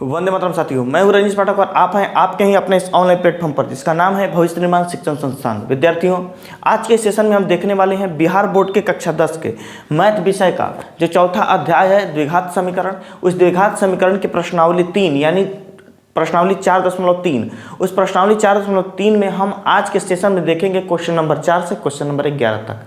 वंदे मातरम साथियों, मैं हूं रजनीश पाठक और आप हैं आपके ही अपने इस ऑनलाइन प्लेटफॉर्म पर जिसका नाम है भविष्य निर्माण शिक्षण संस्थान। विद्यार्थियों, आज के सेशन में हम देखने वाले हैं बिहार बोर्ड के कक्षा 10 के मैथ विषय का जो चौथा अध्याय है द्विघात समीकरण। उस द्विघात समीकरण की प्रश्नावली 3 यानी प्रश्नावली 4.3, उस प्रश्नावली 4.3 में हम आज के सेशन में देखेंगे क्वेश्चन नंबर 4 से क्वेश्चन नंबर 11 तक।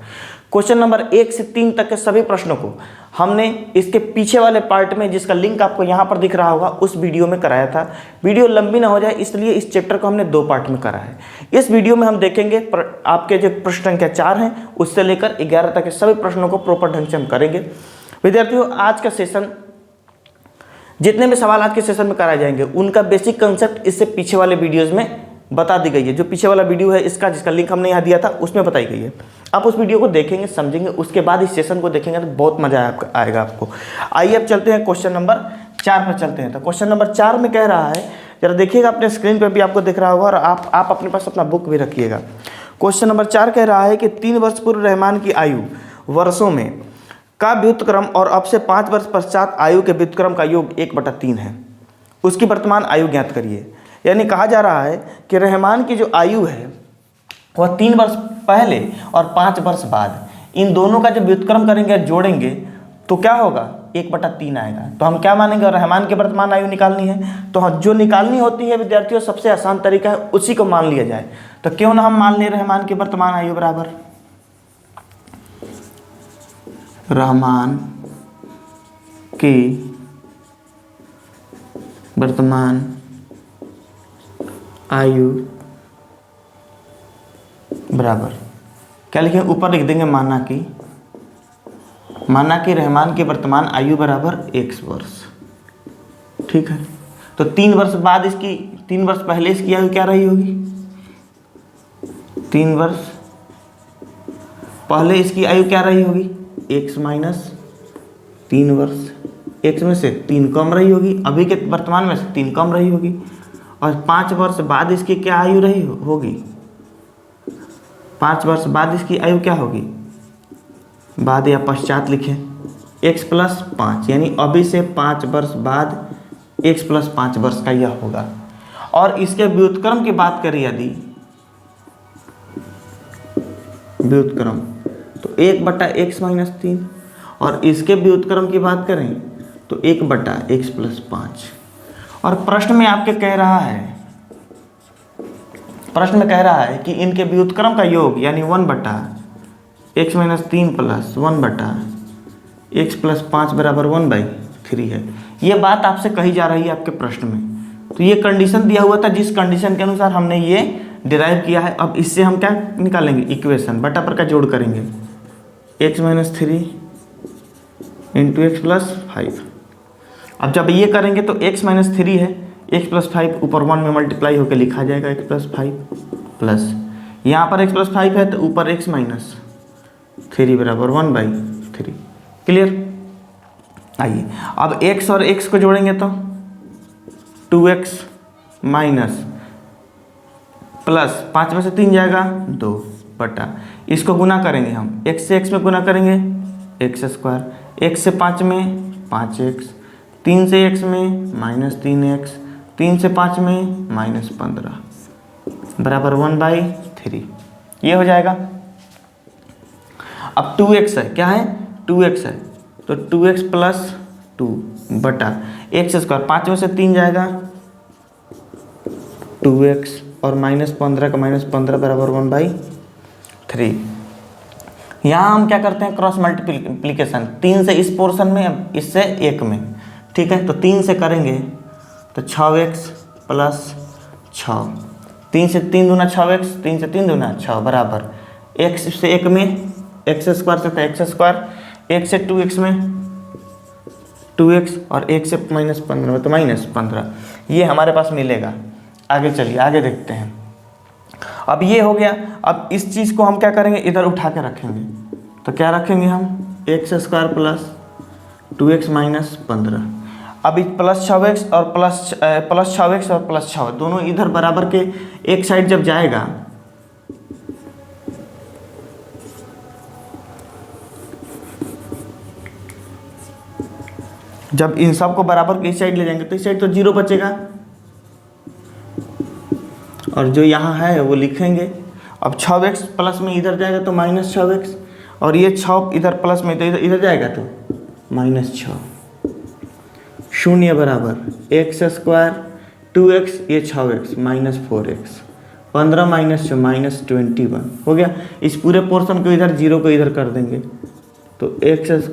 क्वेश्चन नंबर 1 से 3 तक के सभी प्रश्नों को हमने इसके पीछे वाले पार्ट में, जिसका लिंक आपको यहाँ पर दिख रहा होगा, उस वीडियो में कराया था। वीडियो लंबी ना हो जाए इसलिए इस चैप्टर को हमने 2 पार्ट में करा है। इस वीडियो में हम देखेंगे आपके जो प्रश्न संख्या 4 हैं उससे लेकर 11 तक के सभी प्रश्नों को प्रॉपर ढंग से हम करेंगे। विद्यार्थियों, आज का सेशन, जितने भी सवाल आज के सेशन में कराए जाएंगे उनका बेसिक कंसेप्ट इससे पीछे वाले वीडियोज़ में बता दी गई है। जो पीछे वाला वीडियो है इसका, जिसका लिंक हमने यहाँ दिया था, उसमें बताई गई है। आप उस वीडियो को देखेंगे, समझेंगे, उसके बाद इस सेशन को देखेंगे तो बहुत मजा आएगा आपको। आइए अब चलते हैं क्वेश्चन नंबर 4 पर चलते हैं। तो क्वेश्चन नंबर 4 में कह रहा है, जरा देखिएगा अपने स्क्रीन पर भी आपको दिख रहा होगा और आप अपने पास अपना बुक भी रखिएगा। क्वेश्चन नंबर 4 कह रहा है कि 3 वर्ष पूर्व रहमान की आयु वर्षों में का व्युत्क्रम और अब से 5 वर्ष पश्चात आयु के व्युत्क्रम का योग 1/3 है। उसकी वर्तमान आयु ज्ञात करिए। यानी कहा जा रहा है कि रहमान की जो आयु है वह 3 वर्ष पहले और 5 वर्ष बाद, इन दोनों का जब व्युत्क्रम करेंगे, जोड़ेंगे तो क्या होगा, 1/3 आएगा। तो हम क्या मानेंगे, और रहमान की वर्तमान आयु निकालनी है तो जो निकालनी होती है विद्यार्थियों, सबसे आसान तरीका है उसी को मान लिया जाए। तो क्यों ना हम मान लें रहमान की वर्तमान आयु बराबर रहमान की वर्तमान आयु बराबर, क्या लिखें, ऊपर लिख देंगे माना कि रहमान की वर्तमान आयु बराबर 1 वर्ष। ठीक है, तो 3 वर्ष बाद इसकी, 3 वर्ष पहले इसकी आयु क्या रही होगी, 3 वर्ष पहले इसकी आयु क्या रही होगी, x माइनस 3 वर्ष। x में से 3 कम रही होगी, अभी के वर्तमान में से 3 कम रही होगी, और 5 वर्ष बाद इसकी क्या आयु रही होगी, 5 वर्ष बाद इसकी आयु क्या होगी, बाद या पश्चात लिखें, x + 5, यानी अभी से 5 वर्ष बाद x + 5 वर्ष का यह होगा। और इसके व्युत्क्रम की बात करें यदि व्युत्क्रम, तो 1/x - 3, और इसके व्युत्क्रम की बात करें तो 1/x + 5। और प्रश्न में आपके कह रहा है, प्रश्न में कह रहा है कि इनके व्युत्क्रम का योग यानी 1/x - 3 + 1/x + 5 बराबर 1/3 है। ये बात आपसे कही जा रही है आपके प्रश्न में। तो ये कंडीशन दिया हुआ था, जिस कंडीशन के अनुसार हमने ये डिराइव किया है। अब इससे हम क्या निकालेंगे, इक्वेशन, बटा पर का जोड़ करेंगे, x - 3 × x + 5। अब जब ये करेंगे तो x - 3 है, x + 5 ऊपर 1 में मल्टीप्लाई होकर लिखा जाएगा, x + 5 प्लस यहाँ पर x + 5 है तो ऊपर x - 3 बराबर 1/3। क्लियर। आइए अब x और x को जोड़ेंगे तो 2x माइनस प्लस 5 में से 3 जाएगा 2 बटा, इसको गुना करेंगे हम, x से x में गुना करेंगे x², x से 5 में 5x, 3 से x में -3x, 3 से 5 में -15 बराबर 1/3। ये हो जाएगा। अब 2x है, क्या है, 2x है, तो 2x + 2 बटा x², 5 में से 3 जाएगा 2x, और -15 का -15 बराबर 1/3। यहाँ हम क्या करते हैं, क्रॉस मल्टीप्लिकेशन, 3 से इस पोर्शन में, इससे 1 में। ठीक है, तो 3 से करेंगे तो 6x + 6, 3 से 3 दूना 6x, 3 से 3 दूना 6 बराबर x से 1 में, x² से था x², 1 से 2x में 2x, और 1 से -15 में तो -15। ये हमारे पास मिलेगा। आगे चलिए, आगे देखते हैं। अब ये हो गया। अब इस चीज़ को हम क्या करेंगे, इधर उठा के रखेंगे। तो क्या रखेंगे हम, x² + 2x - 15। अब प्लस 6x और प्लस 6x और प्लस 6 दोनों इधर बराबर के एक साइड जब जाएगा जब इन सब को बराबर इस साइड ले जाएंगे तो इस साइड तो 0 बचेगा, और जो यहाँ है वो लिखेंगे। अब 6x प्लस में इधर जाएगा तो -6x, और ये 6 इधर प्लस में तो इधर जाएगा तो -6, 0 बराबर x², 2x, ये 6x, -4x, 15 -6 -21 हो गया। इस पूरे पोर्शन को इधर 0 को इधर कर देंगे तो x²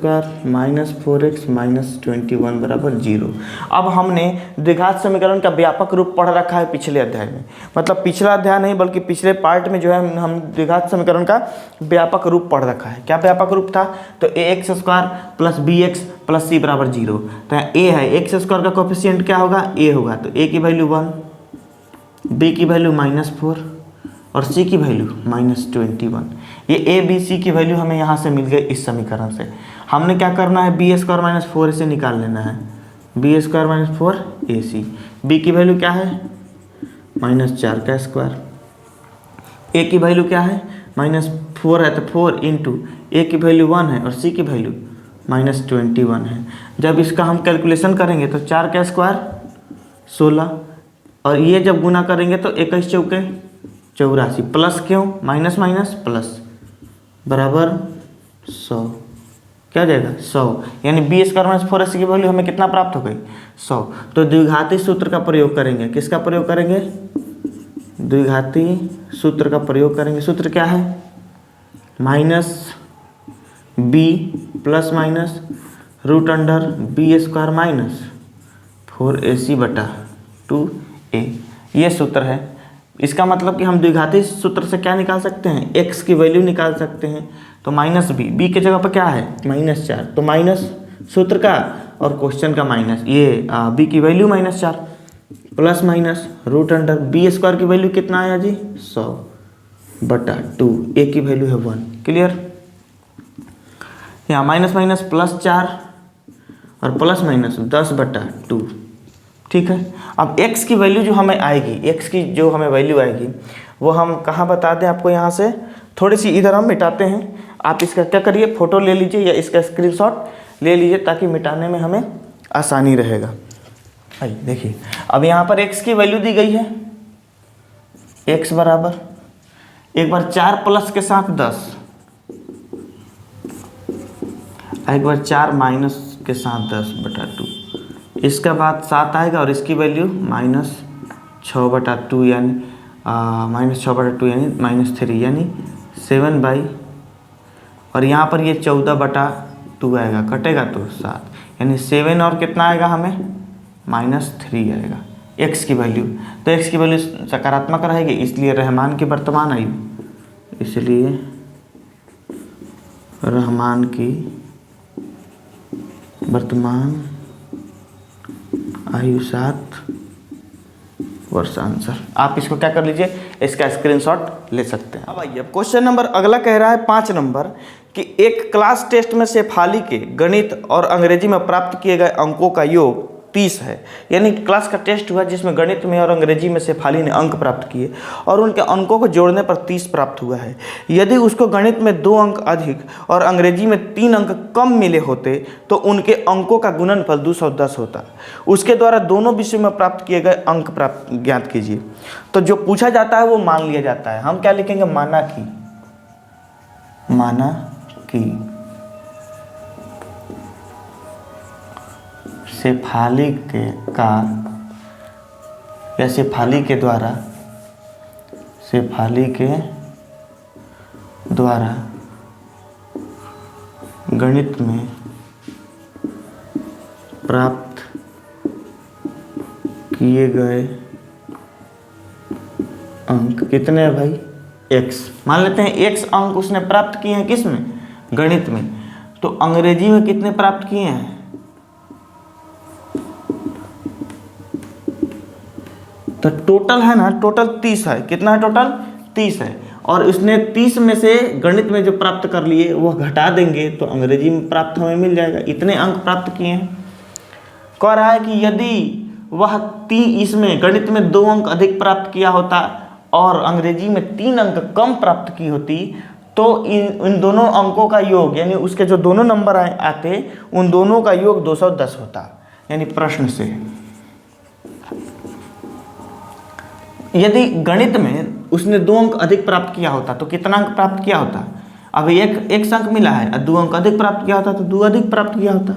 -4x -21 बराबर 0। अब हमने द्विघात समीकरण का व्यापक रूप पढ़ रखा है पिछले अध्याय में, मतलब पिछला अध्याय नहीं बल्कि पिछले पार्ट में जो है हम द्विघात समीकरण का व्यापक रूप पढ़ रखा है। क्या व्यापक रूप था? तो ax² + bx + c बराबर 0। तो a है, x² का कोफिशिएंट क्या होगा? a होगा, तो a की वैल्यू 1, b की वैल्यू -4 और c की वैल्यू -21। ये a b c की वैल्यू हमें यहाँ से मिल गई इस समीकरण से। हमने क्या करना है? b² - 4 से निकाल लेना है, b² - 4 ac। b की वैल्यू क्या है? -4 का स्क्वायर। a की वैल्यू क्या है? -4 है तो 4 इंटू a की वैल्यू 1 है और c की वैल्यू -21 है। जब इसका हम कैलकुलेशन करेंगे तो 4 का स्क्वायर 16, और ये जब गुना करेंगे तो 21 चौके 84, प्लस क्यों? माइनस माइनस प्लस बराबर 100। क्या हो जाएगा? 100, यानी b² - 4ac की वैल्यू हमें कितना प्राप्त हो गई? 100। तो द्विघाती सूत्र का प्रयोग करेंगे। किसका प्रयोग करेंगे? द्विघाती सूत्र का प्रयोग करेंगे। सूत्र क्या है? -b plus minus √b² - 4ac/2a, ये सूत्र है। इसका मतलब कि हम द्विघाती सूत्र से क्या निकाल सकते हैं? x की वैल्यू निकाल सकते हैं। तो -b के जगह पर क्या है? -4, तो माइनस सूत्र का और क्वेश्चन का माइनस, ये b की वैल्यू -4 प्लस माइनस √b² की वैल्यू कितना आया जी? 100/2, a की वैल्यू है 1। क्लियर? यहाँ माइनस माइनस +4 और प्लस माइनस 10/2। ठीक है। अब x की वैल्यू जो हमें आएगी, x की जो हमें वैल्यू आएगी वो हम कहाँ बता दें आपको? यहाँ से थोड़ी सी इधर हम मिटाते हैं। आप इसका क्या करिए, फ़ोटो ले लीजिए या इसका स्क्रीनशॉट ले लीजिए ताकि मिटाने में हमें आसानी रहेगा। आइए देखिए, अब यहाँ पर x की वैल्यू दी गई है, x बराबर एक बार 4 प्लस के साथ 10, एक बार 4 माइनस के साथ 10/2, इसका बाद 7 आएगा और इसकी वैल्यू -6/2 यानी -6/2 यानी -3 यानी 7/, और यहाँ पर ये 14/2 आएगा, कटेगा तो 7, यानी 7 और कितना आएगा हमें? -3 आएगा x की वैल्यू। तो x की वैल्यू सकारात्मक रहेगी, इसलिए रहमान की वर्तमान आयु, इसलिए रहमान की वर्तमान आयु 7 वर्ष। आंसर आप इसको क्या कर लीजिए, इसका स्क्रीनशॉट ले सकते हैं। अब आइए, अब क्वेश्चन नंबर अगला कह रहा है 5 नंबर कि एक क्लास टेस्ट में शेफाली के गणित और अंग्रेजी में प्राप्त किए गए अंकों का योग 30 है। यानी क्लास का टेस्ट हुआ जिसमें गणित में और अंग्रेजी में शेफाली ने अंक प्राप्त किए और उनके अंकों को जोड़ने पर 30 प्राप्त हुआ है। यदि उसको गणित में 2 अंक अधिक और अंग्रेजी में 3 अंक कम मिले होते तो उनके अंकों का गुणनफल 210 होता। उसके द्वारा दोनों विषयों में प्राप्त किए गए अंक ज्ञात कीजिए। तो जो पूछा जाता है वो मान लिया जाता है। हम क्या लिखेंगे? माना कि शेफाली के द्वारा गणित में प्राप्त किए गए अंक कितने हैं भाई? x। मान लेते हैं x अंक उसने प्राप्त किए हैं किस में? गणित में। तो अंग्रेजी में कितने प्राप्त किए हैं? तो टोटल है ना, टोटल 30 है। कितना है टोटल? 30 है। और उसने 30 में से गणित में जो प्राप्त कर लिए वो घटा देंगे तो अंग्रेजी में प्राप्त हमें मिल जाएगा। इतने अंक प्राप्त किए हैं। कह रहा है कि यदि वह इसमें गणित में 2 अंक अधिक प्राप्त किया होता और अंग्रेजी में 3 अंक कम प्राप्त की होती तो इन दोनों अंकों का योग यानी उसके जो दोनों नंबर आते उन दोनों का योग 210 होता। यानी प्रश्न से यदि गणित में उसने 2 अंक अधिक प्राप्त किया होता तो कितना अंक प्राप्त किया होता? अब एक अंक मिला है और 2 अंक अधिक प्राप्त किया होता तो 2 अधिक प्राप्त किया होता।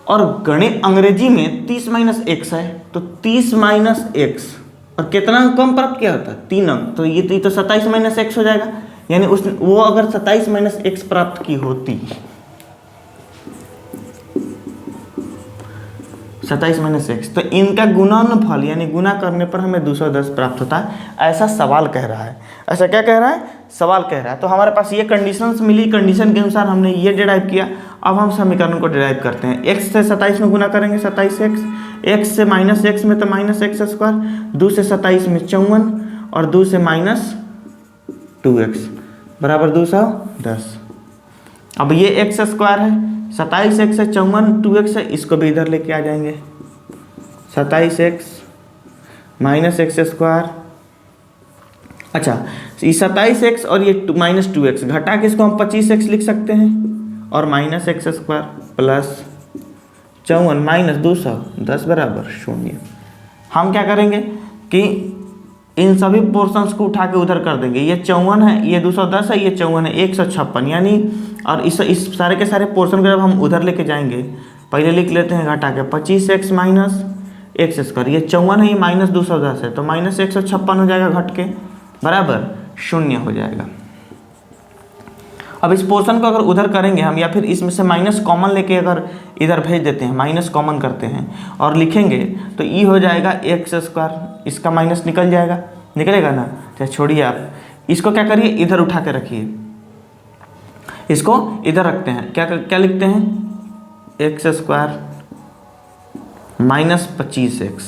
और गणित अंग्रेजी में 30 माइनस एक्स है तो 30 माइनस एक्स और कितना अंक कम प्राप्त किया होता? 3 अंक। तो ये तो 27 माइनस एक्स हो जाएगा। यानी वो अगर 27 माइनस एक्स प्राप्त की होती, 27 माइनस एक्स, तो इनका गुणनफल यानी गुना करने पर हमें 210 प्राप्त होता है। ऐसा सवाल कह रहा है। ऐसा क्या कह रहा है? सवाल कह रहा है। तो हमारे पास ये कंडीशंस मिली, कंडीशन के अनुसार हमने ये डिराइव किया। अब हम समीकरण को डिराइव करते हैं। x से 27 में गुना करेंगे 27x, x से माइनस एक्स में तो माइनस एक्स स्क्वायर, 2 से 27 में 54 और 2 से माइनस 2x बराबर 210। अब ये एक्स स्क्वायर है, 27x है, 54 2x है, इसको भी इधर लेके आ जाएंगे। 27x माइनस एक्स स्क्वायर, अच्छा ये 27x और ये माइनस 2x घटा के इसको हम 25x लिख सकते हैं और minus x square plus 54 minus 210 बराबर 0। हम क्या करेंगे कि इन सभी पोर्शंस को उठा के उधर कर देंगे। ये 54 है, ये 210 है, ये 54 है, 156 यानी, और इस सारे के सारे पोर्शन को जब हम उधर लेके जाएंगे, पहले लिख लेते हैं घटा के 25x माइनस एक्स स्क्वायर, ये 54 है, ये माइनस 210 है तो माइनस 156 हो जाएगा घट के बराबर 0 हो जाएगा। अब इस पोर्शन को अगर उधर करेंगे हम या फिर इसमें से माइनस कॉमन लेके अगर इधर भेज देते हैं, माइनस कॉमन करते हैं और लिखेंगे तो ई हो जाएगा एक्स स्क्वायर, इसका माइनस निकल जाएगा, निकलेगा ना। तो छोड़िए आप इसको क्या करिए, इधर उठा के रखिए, इसको इधर रखते हैं। क्या लिखते हैं? एक्स स्क्वायर माइनस 25x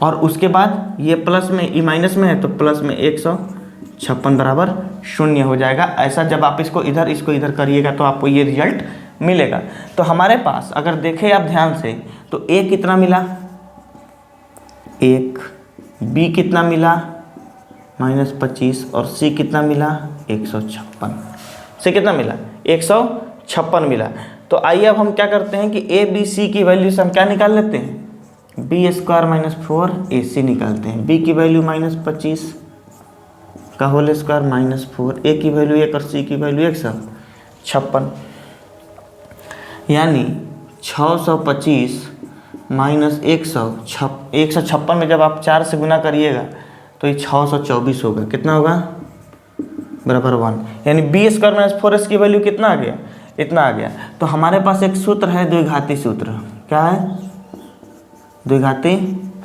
और उसके बाद ये प्लस में, ये माइनस में है तो प्लस में 156 बराबर 0 हो जाएगा। ऐसा जब आप इसको इधर करिएगा तो आपको ये रिजल्ट मिलेगा। तो हमारे पास अगर देखें आप ध्यान से तो a कितना मिला? 1, b कितना मिला? माइनस 25 और c कितना मिला? 156। c कितना मिला? 156 मिला। तो आइए अब हम क्या करते हैं कि a b c की वैल्यू से हम क्या निकाल लेते हैं? b स्क्वायर माइनस 4ac निकालते हैं। b की वैल्यू माइनस 25 का होल स्क्वायर माइनस 4, a की वैल्यू 1 और c की वैल्यू 156 यानी 625 माइनस 156 में जब आप 4 से गुना करिएगा तो ये 624 होगा। कितना होगा? बराबर 1। यानी b स्क्वायर माइनस 4s की वैल्यू कितना आ गया? इतना आ गया। तो हमारे पास एक सूत्र है, द्विघाती सूत्र। क्या है? द्विघाती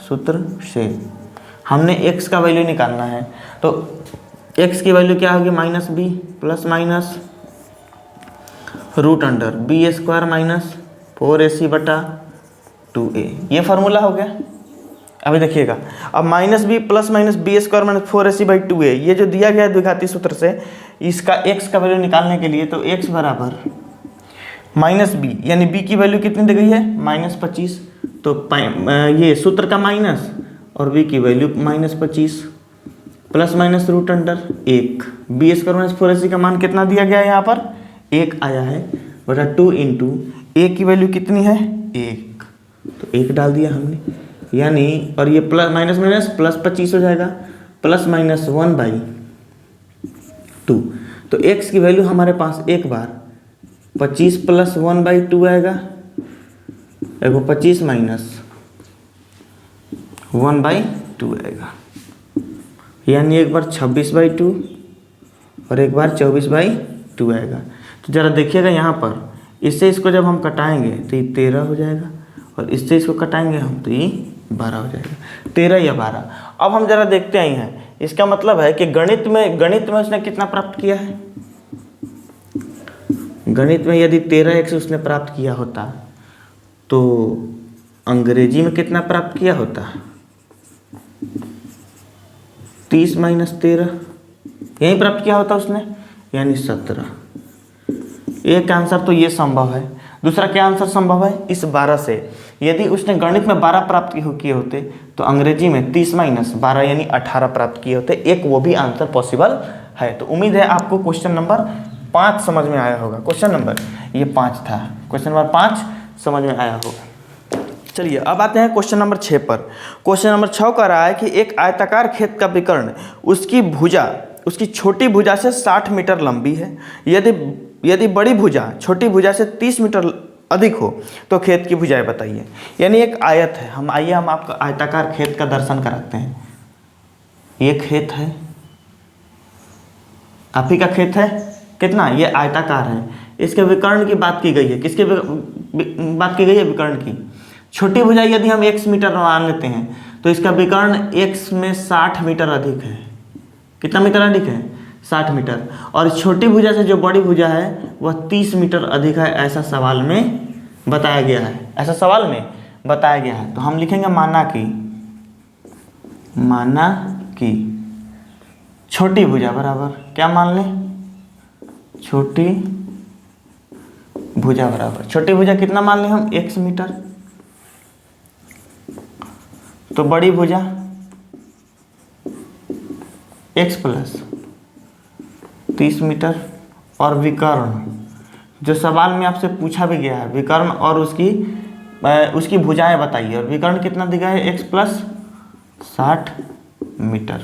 सूत्र से हमने x का वैल्यू निकालना है। तो x की वैल्यू क्या होगी? Minus b plus minus root under b square minus 4ac बटा 2a। ये फार्मूला हो गया। अभी देखिएगा, अब minus b plus minus b square minus 4ac by 2a ये जो दिया गया है द्विघाती सूत्र से, इसका x का वैल्यू निकालने के लिए तो x बराबर माइनस b यानी b की वैल्यू कितनी दी गई है? माइनस 25। तो ये सूत्र का माइनस और b की value minus 25 plus minus root under 1 b square minus 4ac का मान कितना दिया गया है? यहाँ पर 1 आया है बटा 2 इंटू a की वैल्यू कितनी है? 1, तो 1 डाल दिया हमने, यानी और ये प्लस माइनस माइनस प्लस 25 हो जाएगा प्लस माइनस 1/2। तो x की वैल्यू हमारे पास एक बार 25 प्लस 1/2 आएगा, एगो 25 माइनस 1/2 आएगा, यानी एक बार 26/2 और एक बार 24/2 आएगा। तो ज़रा देखिएगा यहाँ पर, इससे इसको जब हम कटाएंगे तो ये 13 हो जाएगा और इससे इसको कटाएंगे हम तो ये 12 हो जाएगा, 13 या 12। अब हम ज़रा देखते हैं यहाँ, इसका मतलब है कि गणित में उसने कितना प्राप्त किया है? गणित में यदि 13x उसने प्राप्त किया होता तो अंग्रेजी में कितना प्राप्त किया होता? 30 माइनस 13 यही प्राप्त किया होता उसने, यानी 17। एक आंसर तो ये संभव है। दूसरा क्या आंसर संभव है, इस 12 से यदि उसने गणित में 12 प्राप्त किए होते तो अंग्रेजी में 30 माइनस 12 यानी 18 प्राप्त किए होते, एक वो भी आंसर पॉसिबल है। तो उम्मीद है आपको क्वेश्चन नंबर 5 समझ में आया होगा। क्वेश्चन नंबर ये 5 था, क्वेश्चन नंबर 5 समझ में आया होगा। चलिए अब आते हैं क्वेश्चन नंबर 6 पर। क्वेश्चन नंबर 6 कह रहा है कि एक आयताकार खेत का विकर्ण उसकी भुजा उसकी छोटी भुजा से 60 मीटर लंबी है। यदि बड़ी भुजा छोटी भुजा से 30 मीटर अधिक हो तो खेत की भुजाएं बताइए। यानी एक आयत है, हम आपको आयताकार खेत का दर्शन कराते हैं। ये खेत है, आप ही का खेत है, कितना ये आयताकार है। इसके विकर्ण की बात की गई है, किसके बात की गई है, विकर्ण की। छोटी भुजाई यदि हम x मीटर मान लेते हैं तो इसका विकर्ण x में 60 मीटर अधिक है। कितना मीटर अधिक है, 60 मीटर। और छोटी भुजा से जो बड़ी भुजा है वह 30 मीटर अधिक है, ऐसा सवाल में बताया गया है, ऐसा सवाल में बताया गया है। तो हम लिखेंगे माना कि छोटी भुजा बराबर क्या मान लें, छोटी भुजा बराबर, छोटी भुजा कितना मान लें हम, x मीटर। तो बड़ी भुजा x प्लस 30 मीटर। और विकर्ण जो सवाल में आपसे पूछा भी गया है, विकर्ण और उसकी भुजाएं बताइए। और विकर्ण कितना दिया है, x प्लस 60 मीटर।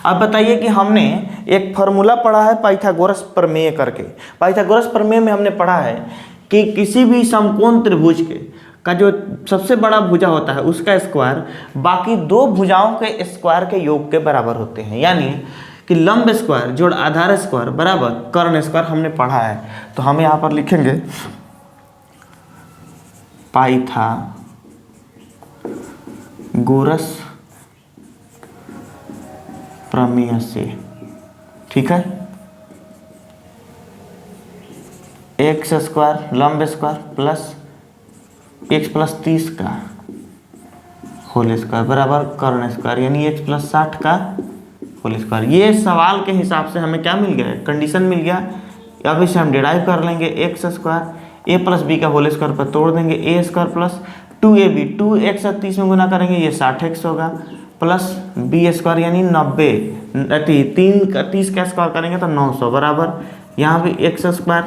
अब बताइए कि हमने एक फॉर्मूला पढ़ा है पाइथागोरस प्रमेय करके। पाइथागोरस प्रमेय में हमने पढ़ा है कि किसी भी समकोण त्रिभुज का जो सबसे बड़ा भुजा होता है उसका स्क्वायर बाकी दो भुजाओं के स्क्वायर के योग के बराबर होते हैं। यानी कि लंब स्क्वायर जोड़ आधार स्क्वायर बराबर कर्ण स्क्वायर हमने पढ़ा है। तो हम यहाँ पर लिखेंगे पाइथागोरस प्रमेय से, ठीक है। एक्स स्क्वायर लंब स्क्वायर प्लस x प्लस 30 का होल स्क्वायर बराबर कर्ण स्क्वायर, यानी x प्लस 60 का होल स्क्वायर। ये सवाल के हिसाब से हमें क्या मिल गया, कंडीशन मिल गया। अब इसे हम डिराइव कर लेंगे, X square a plus B का होल स्क्वायर पर तोड़ देंगे, a square plus 2ab, 2x 30 में गुना करेंगे ये 60x होगा, प्लस b स्क्वायर यानी 90, 3 का 30 का स्क्वायर करेंगे तो 900 बराबर यहाँ भी x स्क्वायर,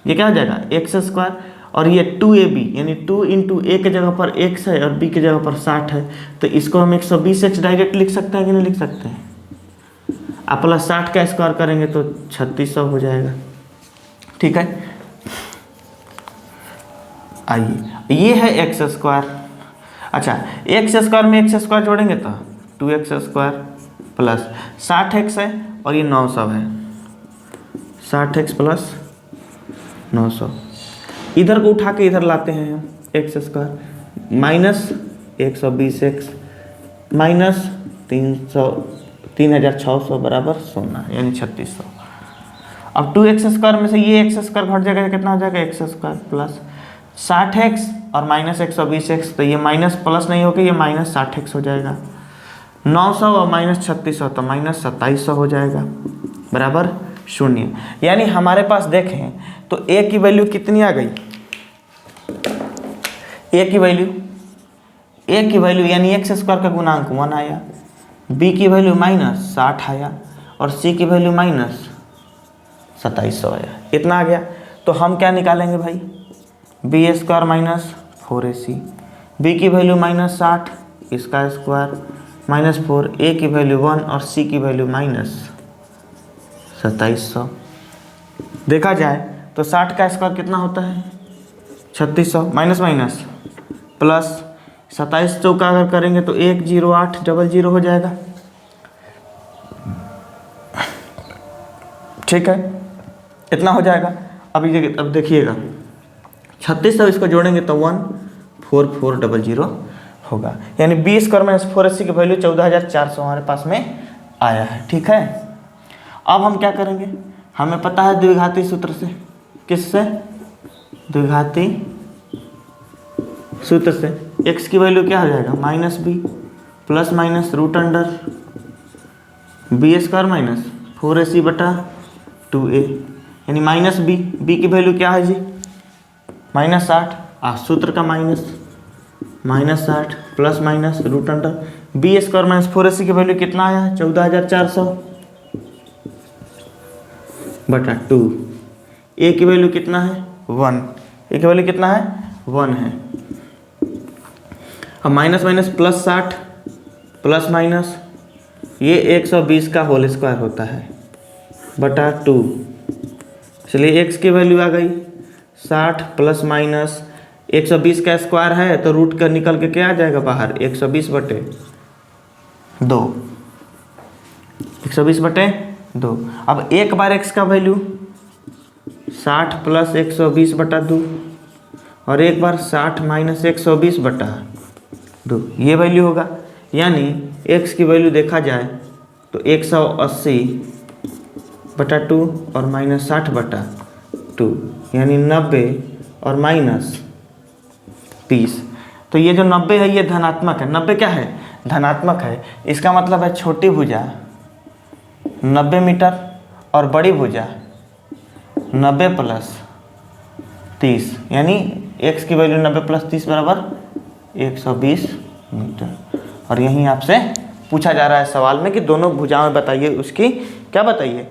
ये क्या हो जाएगा x स्क्वायर। और ये 2ab यानी 2 इंटू a के जगह पर x है और b के जगह पर 60 है, तो इसको हम 120x डायरेक्ट लिख सकते हैं कि नहीं लिख सकते हैं। आप प्लस 60 का स्क्वायर करेंगे तो 3600 हो जाएगा, ठीक है। आइए ये है एक्स स्क्वायर। अच्छा एक्स स्क्वायर में एक्स स्क्वायर जोड़ेंगे तो 2x स्क्वायर प्लस 60x है और ये 900 है, 60x प्लस 900। इधर को उठा के इधर लाते हैं हम, x square minus 120x minus 3600 बराबर 0 यानी 3600। अब 2x स्क्वायर में से ये x स्क्वायर घट जाएगा, कितना हो जाएगा x स्क्वायर प्लस 60x और माइनस 120x, तो ये माइनस प्लस नहीं होगा, ये माइनस 60x हो जाएगा। 900 और माइनस 3600 तो माइनस 2700 हो जाएगा बराबर 0। यानी हमारे पास देखें तो a की वैल्यू कितनी आ गई, a की वैल्यू यानी x स्क्वायर का गुणांक 1 आया, b की वैल्यू माइनस 60 आया और c की वैल्यू माइनस 2700 आया, इतना आ गया। तो हम क्या निकालेंगे भाई, b square minus 4ac, b की वैल्यू माइनस 60 इसका स्क्वायर माइनस 4, a की वैल्यू 1 और c की वैल्यू माइनस 2700। देखा जाए तो 60 का स्क्वायर कितना होता है 3600 माइनस माइनस प्लस 27 चौका अगर करेंगे तो 10800 हो जाएगा, ठीक है, इतना हो जाएगा। अब देखिएगा 3600 इसको जोड़ेंगे तो 14400 होगा, यानी 20 स्क्वायर माइनस 480 की वैल्यू 14400 हमारे पास में आया है, ठीक है। अब हम क्या करेंगे, हमें पता है द्विघाती सूत्र से, किससे, द्विघाती सूत्र से x की वैल्यू क्या हो जाएगा minus b plus minus root under B square minus 4ac बटा 2a, यानी माइनस b की वैल्यू क्या है जी -60, सूत्र का -60 plus minus root under B square minus 4ac की वैल्यू कितना आया? 14,400 बटा 2। ए की वैल्यू कितना है? 1। ए की वैल्यू कितना है? 1 है। अब minus minus plus 60 plus minus ये 120 का होल स्क्वायर होता है बटा 2। चलिए x की वैल्यू आ गई 60 प्लस माइनस 120 का स्क्वायर है तो रूट का निकल के क्या आ जाएगा बाहर? 120 बटे 2। 120 बटे 2। अब एक बार x का वैल्यू 60 प्लस 120 बटा 2 और एक बार 60 माइनस 120 बटा 2 ये वैल्यू होगा। यानी x की वैल्यू देखा जाए तो 180 बटा 2 और माइनस 60 बटा 2 यानी 90 और माइनस 30। तो ये जो 90 है ये धनात्मक है। 90 क्या है? धनात्मक है। इसका मतलब है छोटी भुजा 90 मीटर और बड़ी भुजा 90 प्लस 30 यानी x की वैल्यू 90 प्लस 30 बराबर 120 मीटर। और यहीं आपसे पूछा जा रहा है सवाल में कि दोनों भुजाएं बताइए उसकी, क्या बताइए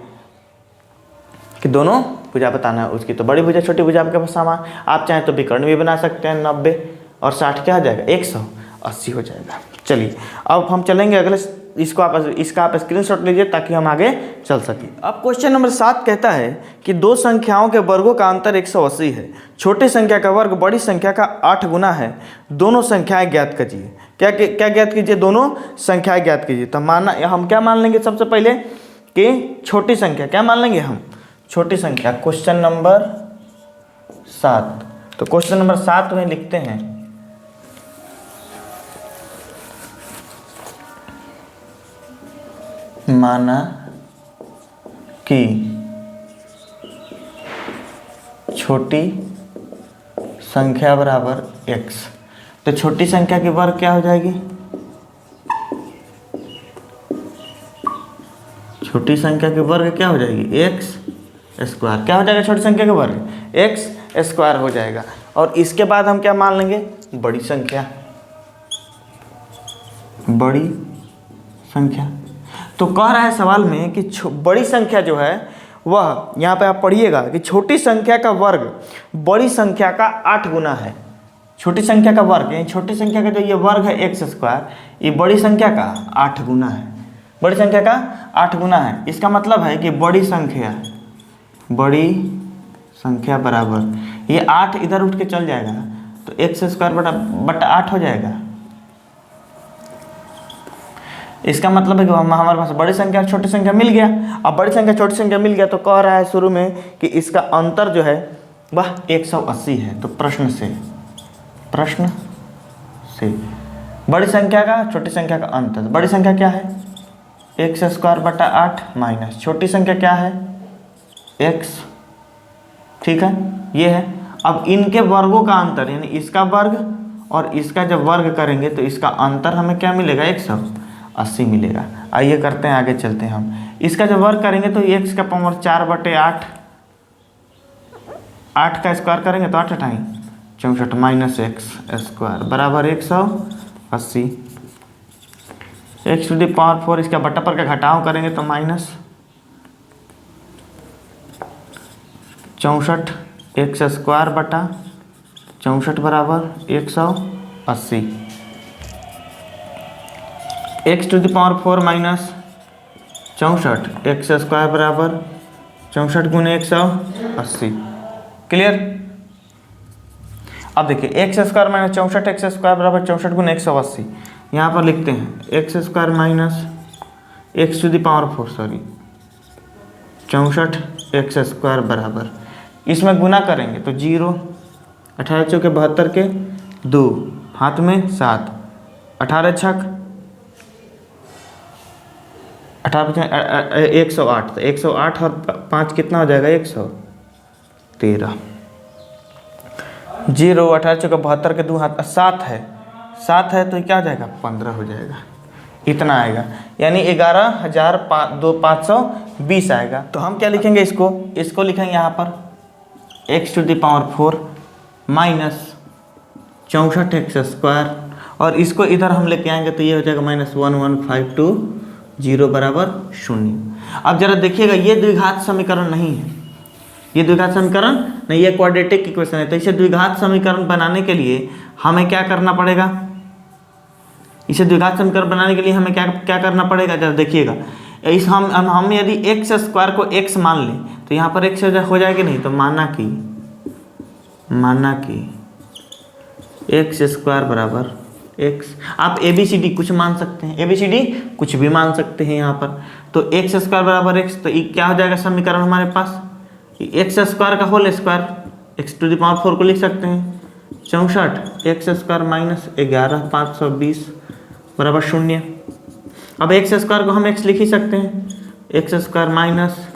कि दोनों भुजा बताना है उसकी। तो बड़ी भुजा छोटी भुजा आपके पास सामान, आप चाहें तो विकर्ण भी बना सकते हैं। 90 और 60 क्या हो जाएगा? 180 हो जाएगा। चलिए अब हम चलेंगे अगले, इसका आप स्क्रीनशॉट लीजिए ताकि हम आगे चल सकें। अब क्वेश्चन नंबर 7 कहता है कि दो संख्याओं के वर्गों का अंतर 180 है। छोटी संख्या का वर्ग बड़ी संख्या का 8 गुना है। दोनों संख्याएं ज्ञात कीजिए। क्या ज्ञात कीजिए? दोनों संख्याएं ज्ञात कीजिए। तो माना हम क्या मान लेंगे सबसे पहले कि छोटी संख्या, क्या मान लेंगे हम? छोटी संख्या। Question number 7। तो क्वेश्चन नंबर 7 में लिखते हैं माना कि छोटी संख्या बराबर x। तो छोटी संख्या की वर्ग क्या हो जाएगी? छोटी संख्या की वर्ग क्या हो जाएगी? x square. क्या हो जाएगा? छोटी संख्या का वर्ग x स्क्वायर हो जाएगा। और इसके बाद हम क्या मान लेंगे? बड़ी संख्या। बड़ी संख्या तो कह रहा है सवाल में कि बड़ी संख्या जो है वह, यहाँ पे आप पढ़िएगा कि छोटी संख्या का वर्ग बड़ी संख्या का 8 गुना है। छोटी संख्या का वर्ग यानी छोटी संख्या का जो ये वर्ग है x स्क्वायर, ये बड़ी संख्या का 8 गुना है। बड़ी संख्या का 8 गुना है। इसका मतलब है कि बड़ी संख्या बराबर ये 8 इधर उठ के चल जाएगा तो x स्क्वायर बटा 8 हो जाएगा। इसका मतलब है कि हमारे पास बड़ी संख्या और छोटी संख्या मिल गया। अब बड़ी संख्या छोटी संख्या मिल गया तो कह रहा है शुरू में कि इसका अंतर जो है वह 180 है। तो प्रश्न से बड़ी संख्या का छोटी संख्या का अंतर, बड़ी संख्या क्या है? x स्क्वायर बटा 8 माइनस छोटी संख्या क्या है? x। ठीक है, ये है। अब इनके वर्गों का अंतर यानी इसका वर्ग और इसका जब वर्ग करेंगे तो इसका अंतर हमें क्या मिलेगा? 180 मिलेगा। आइए करते हैं, आगे चलते हैं हम। इसका जब वर्ग करेंगे तो x का पावर 4 बटे 8, 8 का स्क्वायर करेंगे तो 8 8 64 माइनस x स्क्वायर बराबर 180। x टू द पावर 4 इसका बटा पर का घटाव करेंगे तो माइनस 64 x स्क्वायर बटा 64 बराबर 180। x to the power 4 minus 64 x square बराबर 64 गुने 180। क्लियर? अब देखिए x square minus 64 x square बराबर 64 गुने 180। यहाँ पर लिखते हैं x square minus x to the power 4 64 x square बराबर, इसमें गुना करेंगे तो 0, 18 चौके 72 के 2, हाथ में 7, 18 छक 108। तो 108 और 5 कितना हो जाएगा? 113। 0, 18 चौके 72 के 2, हाथ 7 है, 7 है तो क्या हो जाएगा? 15 हो जाएगा। इतना आएगा यानी 11,520 आएगा। तो हम क्या लिखेंगे? इसको लिखेंगे यहाँ पर x to the power 4 minus 64x², और इसको इधर हम लेके आएंगे तो ये हो जाएगा -11520 बराबर 0। अब जरा देखिएगा, ये द्विघात समीकरण नहीं है, ये द्विघात समीकरण नहीं, ये क्वाड्रेटिक इक्वेशन है। तो इसे द्विघात समीकरण बनाने के लिए हमें क्या करना पड़ेगा, इसे द्विघात समीकरण बनाने के लिए हमें क्या क्या करना पड़ेगा, जरा देखिएगा। इस हम यदि x² को x मान लें तो यहाँ पर x हो जाएगा नहीं, तो माना कि x² बराबर x, आप ABCD कुछ मान सकते हैं, ABCD कुछ भी मान सकते हैं यहाँ पर। तो x² बराबर x, तो ये क्या हो जाएगा समीकरण हमारे पास, x² का होल स्क्वायर, x⁴ को लिख सकते हैं 64x² माइनस 11,520 बराबर 0। अब x² को हम x लिख ही सकते हैं, x² माइनस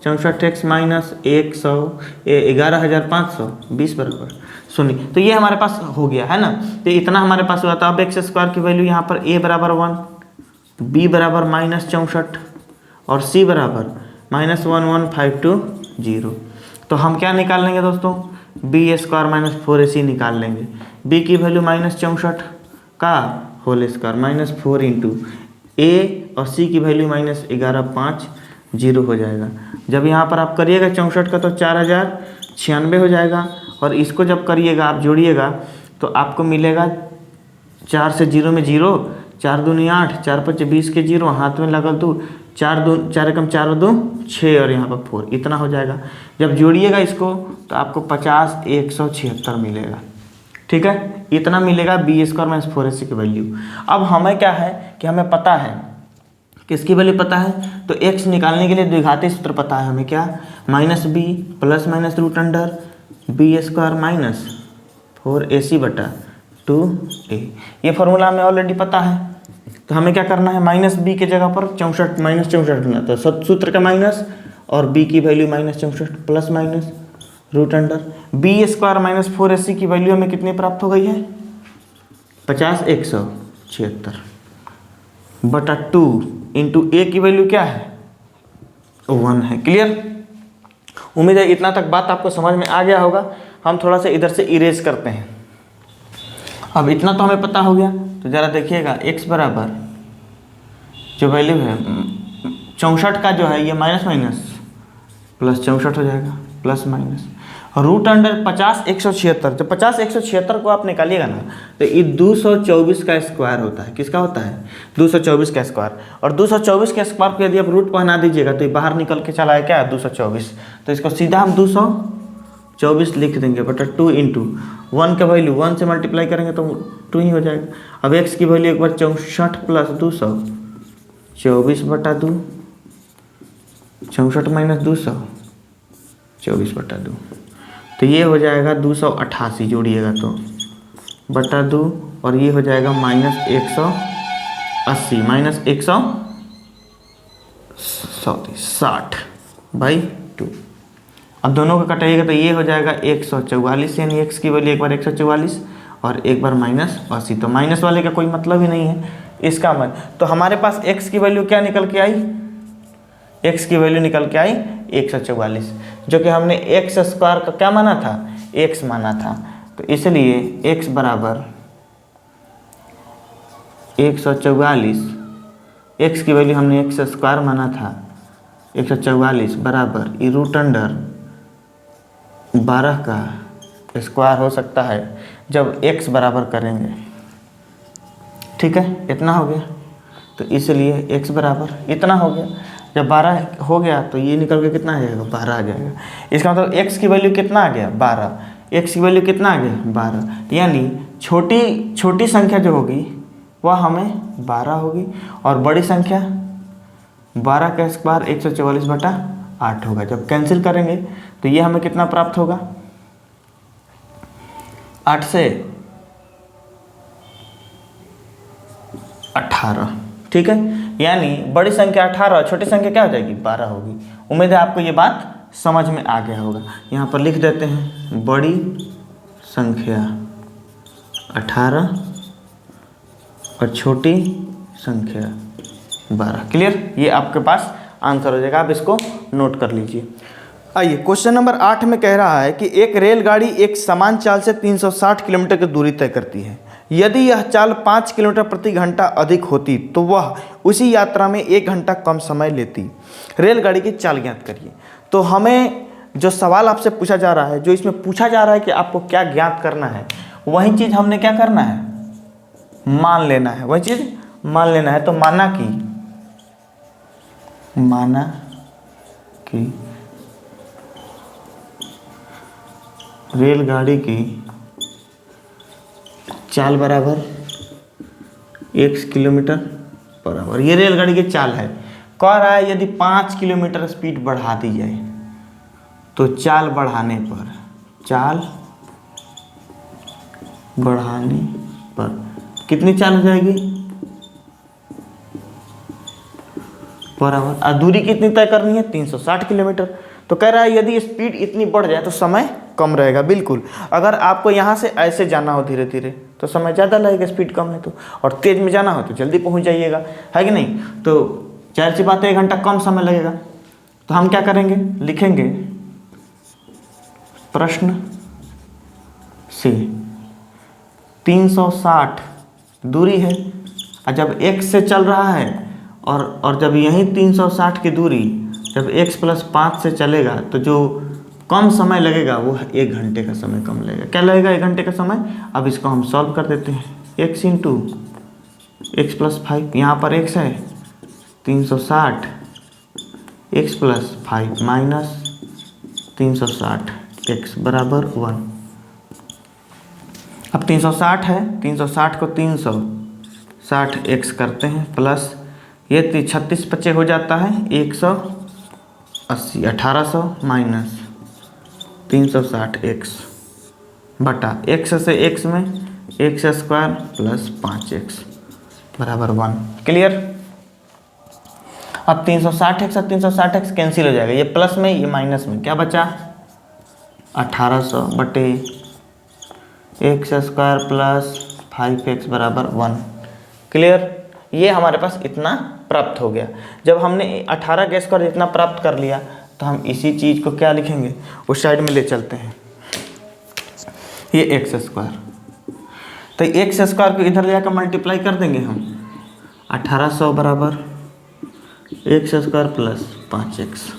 64x माइनस 11,520 बराबर 0। तो ये हमारे पास हो गया है ना, तो इतना हमारे पास हुआ था। अब x² की वैल्यू यहाँ पर a बराबर 1, b बराबर -64 और c बराबर -11520। तो हम क्या निकाल लेंगे दोस्तों, b² - 4ac निकाल लेंगे। b की वैल्यू -64 का होल स्क्वायर -4 इंटू a, और c की वैल्यू -11,520 हो जाएगा। जब यहाँ पर आप करिएगा 64 का तो 4096 हो जाएगा, और इसको जब करिएगा आप जोड़िएगा तो आपको मिलेगा 4 से 0 में 0, 4 दूनी 8, 4 5 20 के 0, हाथ में लगल 2, 4 एकम 4 2 6, और यहाँ पर 4, इतना हो जाएगा। जब जोड़िएगा इसको तो आपको 50,176 मिलेगा। ठीक है, इतना मिलेगा b² - 4ac की वैल्यू। अब हमें क्या है कि हमें पता है, किसकी वैल्यू पता है, तो x निकालने के लिए द्विघाती सूत्र पता है हमें, क्या -b plus minus root under b² - 4ac बटा 2a, ये फॉर्मूला हमें ऑलरेडी पता है। तो हमें क्या करना है, -b के जगह पर 64 लेना, तो सूत्र का माइनस और b की value -64 plus minus root under b² - 4ac की वैल्यू हमें कितनी प्राप्त हो गई है, 50,176 बटा 2 इंटू a की वैल्यू क्या है, 1 है। क्लियर, उम्मीद है इतना तक बात आपको समझ में आ गया होगा। हम थोड़ा सा इधर से इरेज करते हैं। अब इतना तो हमें पता हो गया, तो ज़रा देखिएगा x बराबर जो वैल्यू है 64 का जो है ये माइनस प्लस 64 हो जाएगा, प्लस माइनस रूट अंडर 50,176। जब 50,176 को आप निकालिएगा ना तो ये 224 का स्क्वायर होता है। किसका होता है, 224 का स्क्वायर। और 224 के स्क्वायर को यदि आप रूट पहना दीजिएगा तो ये बाहर निकल के चला है क्या, 224। तो इसको सीधा हम 224 लिख देंगे बटा 2 इंटू 1 का वैल्यू 1 से मल्टीप्लाई करेंगे तो 2 ही हो जाएगा। अब x की वैल्यू एक बार 64 प्लस 224 बटा 2, 64 माइनस 224 बटा 2, तो ये हो जाएगा 288 जोड़िएगा तो बटा 2, और ये हो जाएगा -180 माइनस 160/2। अब दोनों को कटाइएगा तो ये हो जाएगा 144, यानी x की वैल्यू एक बार 144 और एक बार -80। तो माइनस वाले का कोई मतलब ही नहीं है इसका मत। तो हमारे पास x की वैल्यू क्या निकल के आई, x की वैल्यू निकल के आई 144, जो कि हमने x² का क्या माना था, x माना था। तो इसलिए x बराबर 144, x की वैल्यू हमने x² माना था 144 बराबर ई रूट अंडर 12 का स्क्वायर हो सकता है जब x बराबर करेंगे। ठीक है, इतना हो गया। तो इसलिए x बराबर इतना हो गया। जब 12 हो गया तो ये निकल के कितना आ जाएगा, 12 आ जाएगा। इसका मतलब x की वैल्यू कितना आ गया, 12। x की वैल्यू कितना आ गया, 12। यानी छोटी संख्या जो होगी वह हमें 12 होगी, और बड़ी संख्या 12 का स्क्वायर 144 बटा 8 होगा। जब कैंसिल करेंगे तो ये हमें कितना प्राप्त होगा, 8 से 18। ठीक है, यानी बड़ी संख्या 18, छोटी संख्या क्या हो जाएगी, 12 होगी। उम्मीद है आपको ये बात समझ में आ गया होगा। यहाँ पर लिख देते हैं बड़ी संख्या 18 और छोटी संख्या 12। क्लियर, ये आपके पास आंसर हो जाएगा, आप इसको नोट कर लीजिए। आइए क्वेश्चन नंबर 8 में कह रहा है कि एक रेलगाड़ी एक समान चाल से 360 किलोमीटर की दूरी तय करती है। यदि यह चाल 5 किलोमीटर प्रति घंटा अधिक होती तो वह उसी यात्रा में 1 घंटा कम समय लेती। रेलगाड़ी की चाल ज्ञात करिए। तो हमें जो सवाल आपसे पूछा जा रहा है, जो इसमें पूछा जा रहा है कि आपको क्या ज्ञात करना है, वही चीज़ हमने क्या करना है, मान लेना है। वही चीज़ मान लेना है। तो माना कि रेलगाड़ी की चाल बराबर x किलोमीटर पर आवर। ये रेलगाड़ी की चाल है। कह रहा है यदि 5 किलोमीटर स्पीड बढ़ा दी जाए तो चाल बढ़ाने पर कितनी चाल हो जाएगी पर आवर। और दूरी कितनी तय करनी है, 360 किलोमीटर। तो कह रहा है यदि स्पीड इतनी बढ़ जाए तो समय कम रहेगा। बिल्कुल, अगर आपको यहाँ से ऐसे जाना हो धीरे धीरे तो समय ज़्यादा लगेगा, स्पीड कम है तो, और तेज़ में जाना हो तो जल्दी पहुँच जाइएगा, है कि नहीं। तो जाहिर सी बात है 1 घंटा कम समय लगेगा। तो हम क्या करेंगे, लिखेंगे प्रश्न से 360 दूरी है, और जब x से चल रहा है और जब यही 360 की दूरी जब x + 5 से चलेगा तो जो कम समय लगेगा वो 1 घंटे का समय कम लगेगा। क्या लगेगा, 1 घंटे का समय। अब इसको हम सॉल्व कर देते हैं। x × x + 5, यहाँ पर x है 360, x + 5 माइनस 360 x बराबर 1। अब 360 है, 360 को 360 x करते हैं प्लस ये 36 बचे हो जाता है 180, 1800 माइनस 360 x बटा x से x में x² + 5x बराबर 1। क्लियर। अब 360x और 360x कैंसिल हो जाएगा, ये प्लस में ये माइनस में, क्या बचा 1800 बटे x² + 5x बराबर 1। क्लियर। ये हमारे पास इतना प्राप्त हो गया। जब हमने 18 के स्क्वायर इतना प्राप्त कर लिया तो हम इसी चीज़ को क्या लिखेंगे, उस साइड में ले चलते हैं, ये x²। तो x² को इधर ले जाकर मल्टीप्लाई कर देंगे हम। 1800 बराबर x² + 5x।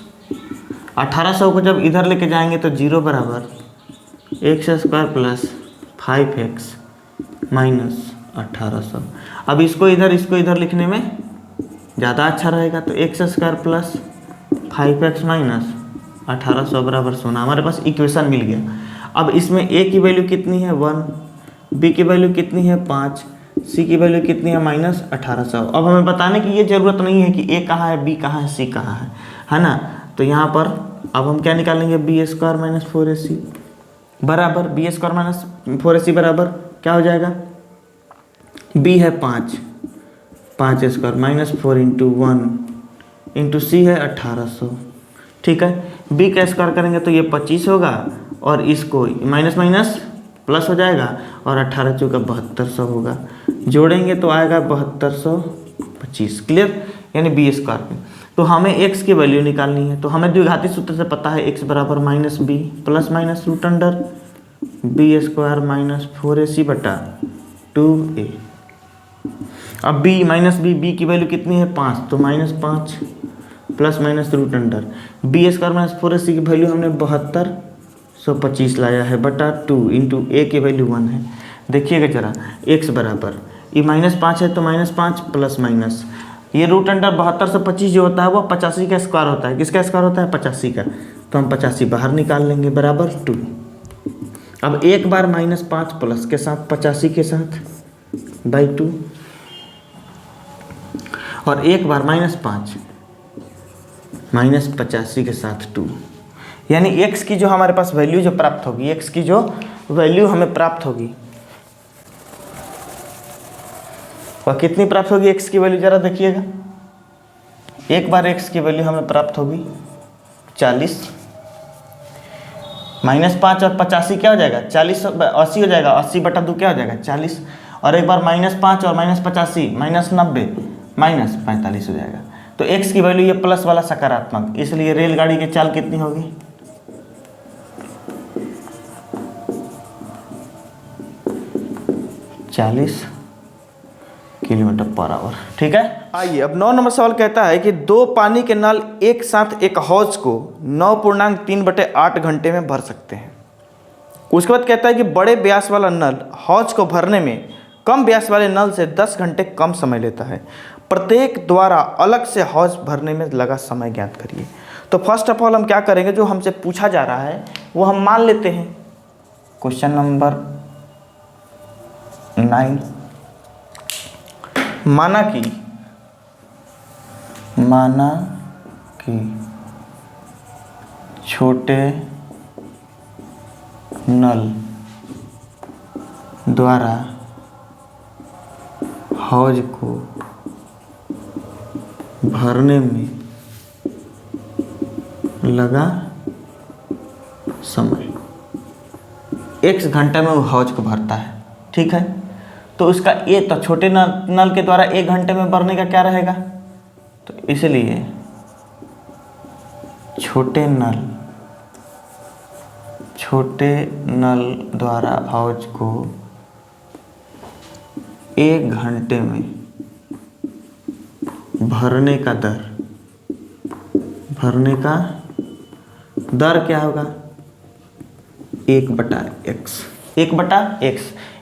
1800 को जब इधर लेके जाएंगे तो 0 बराबर x² + 5x माइनस 1800। अब इसको इधर लिखने में ज़्यादा अच्छा रहेगा। तो x² + 5x माइनस 1800 बराबर 0। हमारे पास इक्वेशन मिल गया। अब इसमें a की वैल्यू कितनी है 1, b की वैल्यू कितनी है 5, c की वैल्यू कितनी है माइनस 1800। अब हमें बताने की ये ज़रूरत नहीं है कि a कहाँ है, b कहाँ है, c कहाँ है ना। तो यहाँ पर अब हम क्या निकालेंगे, b² - 4ac बराबर b² - 4ac बराबर क्या हो जाएगा, b है 5, 5² - 4 × 1 × c है 1800। ठीक है, b का स्क्वायर करेंगे तो ये 25 होगा और इसको माइनस माइनस प्लस हो जाएगा और 18 × 7200 होगा। जोड़ेंगे तो आएगा 7225। क्लियर। यानी b² पे। तो हमें x की वैल्यू निकालनी है। तो हमें द्विघाती सूत्र से पता है x बराबर -b plus minus √b² - 4ac बटा 2a। अब b की वैल्यू कितनी है 5, तो -5 प्लस माइनस √b² - 4ac की वैल्यू हमने 7225 लाया है बटा 2 × a की वैल्यू 1 है। देखिएगा जरा, x बराबर ये -5 है तो -5 प्लस माइनस ये √7225 जो होता है वो 85 का स्क्वायर होता है। किसका स्क्वायर होता है, 85 का। तो हम 85 बाहर निकाल लेंगे बराबर 2। अब एक बार -5 प्लस के साथ 85 के साथ बाई 2 और एक बार -5 -85 के साथ 2, यानी x की जो हमारे पास वैल्यू जो प्राप्त होगी, x की जो वैल्यू हमें प्राप्त होगी वह कितनी प्राप्त होगी, x की वैल्यू जरा देखिएगा। एक बार x की वैल्यू हमें प्राप्त होगी 40, -5 और 85 क्या हो जाएगा 40, 80 हो जाएगा। 80 बटा 2 क्या हो जाएगा 40। और एक बार -5 और -85 -90 -45 हो जाएगा। तो x की वैल्यू ये प्लस वाला सकारात्मक, इसलिए रेलगाड़ी की चाल कितनी होगी 40 किलोमीटर पर आवर। ठीक है, आइए अब 9 नंबर सवाल कहता है कि दो पानी के नल एक साथ एक हौज को 9.3/8 घंटे में भर सकते हैं। उसके बाद कहता है कि बड़े व्यास वाला नल हौज को भरने में कम व्यास वाले नल से 10 घंटे कम समय लेता है। प्रत्येक द्वारा अलग से हौज भरने में लगा समय ज्ञात करिए। तो फर्स्ट ऑफ ऑल हम क्या करेंगे, जो हमसे पूछा जा रहा है वो हम मान लेते हैं। क्वेश्चन नंबर 9, माना कि छोटे नल द्वारा हौज को भरने में लगा समय x घंटे में वो हौज को भरता है। ठीक है, तो उसका ये तो छोटे नल के द्वारा 1 घंटे में भरने का क्या रहेगा, तो इसलिए छोटे नल द्वारा हौज को 1 घंटे में भरने का दर क्या होगा, 1/x।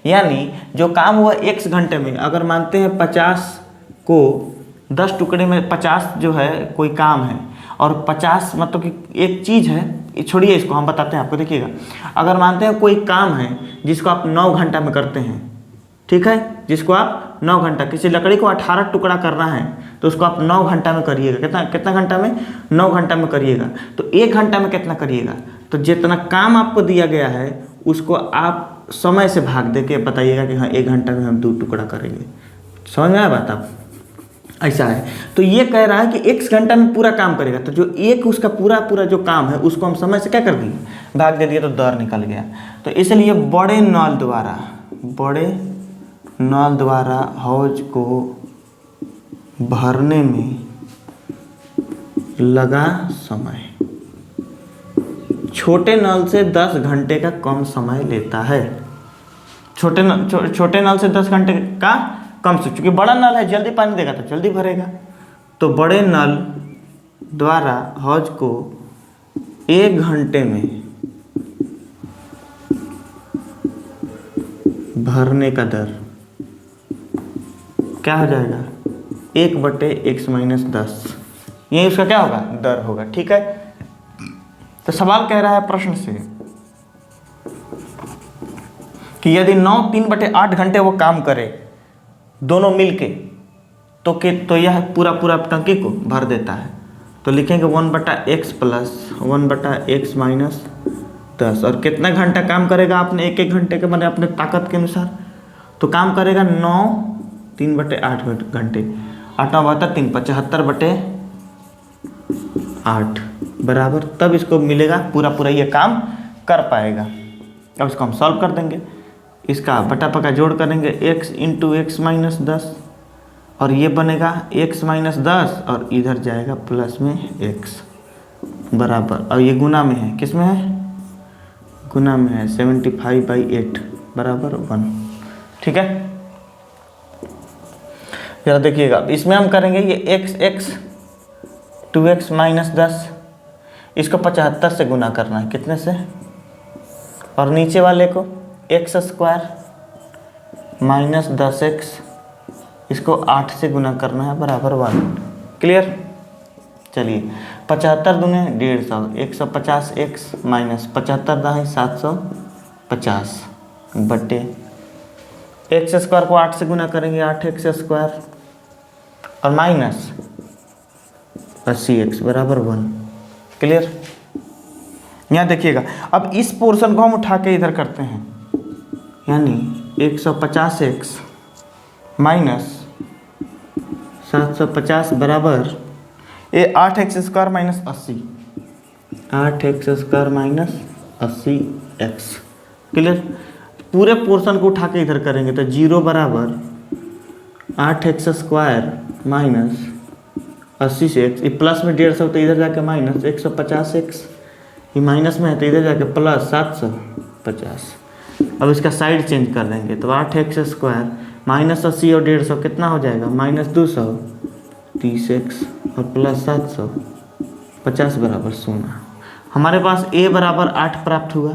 यानी जो काम हुआ x घंटे में, अगर मानते हैं 50 को 10 टुकड़े में 50 जो है कोई काम है, और 50 मतलब कि एक चीज़ है, छोड़िए इसको हम बताते हैं आपको। देखिएगा, अगर मानते हैं कोई काम है जिसको आप 9 घंटा में करते हैं, ठीक है, जिसको आप 9 घंटा, किसी लकड़ी को 18 टुकड़ा करना है तो उसको आप 9 घंटा में करिएगा। कितना घंटा में, 9 घंटा में करिएगा। तो 1 घंटा में कितना करिएगा, तो जितना काम आपको दिया गया है उसको आप समय से भाग दे के बताइएगा कि हाँ 1 घंटा में हम 2 टुकड़ा करेंगे। समझ में आया बात आप, ऐसा है। तो ये कह रहा है कि x घंटा में पूरा काम करेगा, तो जो एक उसका पूरा जो काम है उसको हम समय से क्या कर दिए, भाग दे दिए, तो दर निकल गया। तो इसलिए बड़े नल द्वारा हौज को भरने में लगा समय छोटे नल से 10 घंटे का कम समय लेता है। छोटे नल से 10 घंटे का कम से, चूंकि बड़ा नल है जल्दी पानी देगा तो जल्दी भरेगा। तो बड़े नल द्वारा हौज को 1 घंटे में भरने का दर क्या हो जाएगा, 1/x-10। ये उसका क्या होगा, दर होगा। ठीक है, तो सवाल कह रहा है प्रश्न से कि यदि 9 3/8 घंटे वो काम करे दोनों मिलके, तो यह पूरा टंकी को भर देता है। तो लिखेंगे 1/x + 1/x-10। और कितना घंटा काम करेगा आपने, 1 घंटे के मैंने अपने ताकत के अनुसार, तो काम करेगा 9 3/8 घंटे, 8 9 72 3 75/8 बराबर, तब इसको मिलेगा पूरा ये काम कर पाएगा। अब इसको हम सॉल्व कर देंगे, इसका बटा पका जोड़ करेंगे, x × x-10, और ये बनेगा x-10, और इधर जाएगा प्लस में x बराबर, और ये गुना में है, किस में है, गुना में है, 75/8 बराबर 1। ठीक है, जरा देखिएगा, इसमें हम करेंगे ये x 2x-10, इसको 75 से गुना करना है, कितने से, और नीचे वाले को x² - 10x, इसको 8 से गुना करना है बराबर 1। क्लियर, चलिए 75 दूने 150, 150x - 75 दाएँ 750 बटे x² को 8 से गुना करेंगे, 8x² और माइनस 80x बराबर 1। क्लियर, यहाँ देखिएगा, अब इस पोर्शन को हम उठा के इधर करते हैं, यानी 150x - 750 बराबर ये 8x² - 80, 8x² - 80x। क्लियर, पूरे पोर्शन को उठा के इधर करेंगे तो 0 बराबर 8x² - 80 से x, ये प्लस में 150 तो इधर जाके माइनस 150x, ये माइनस में है तो इधर जाके प्लस 750। अब इसका साइड चेंज कर देंगे तो 8x² माइनस 80 और 150 कितना हो जाएगा -200 30x और प्लस 700 50 बराबर 0। हमारे पास a बराबर 8 प्राप्त हुआ,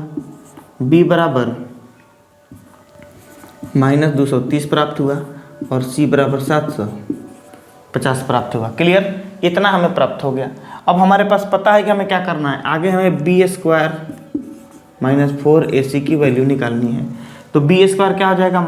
b बराबर -230 प्राप्त हुआ और c बराबर 750 प्राप्त हुआ। क्लियर, इतना हमें प्राप्त हो गया। अब हमारे पास पता है कि हमें क्या करना है, आगे हमें b² -4ac की वैल्यू निकालनी है। तो b² क्या हो जाएगा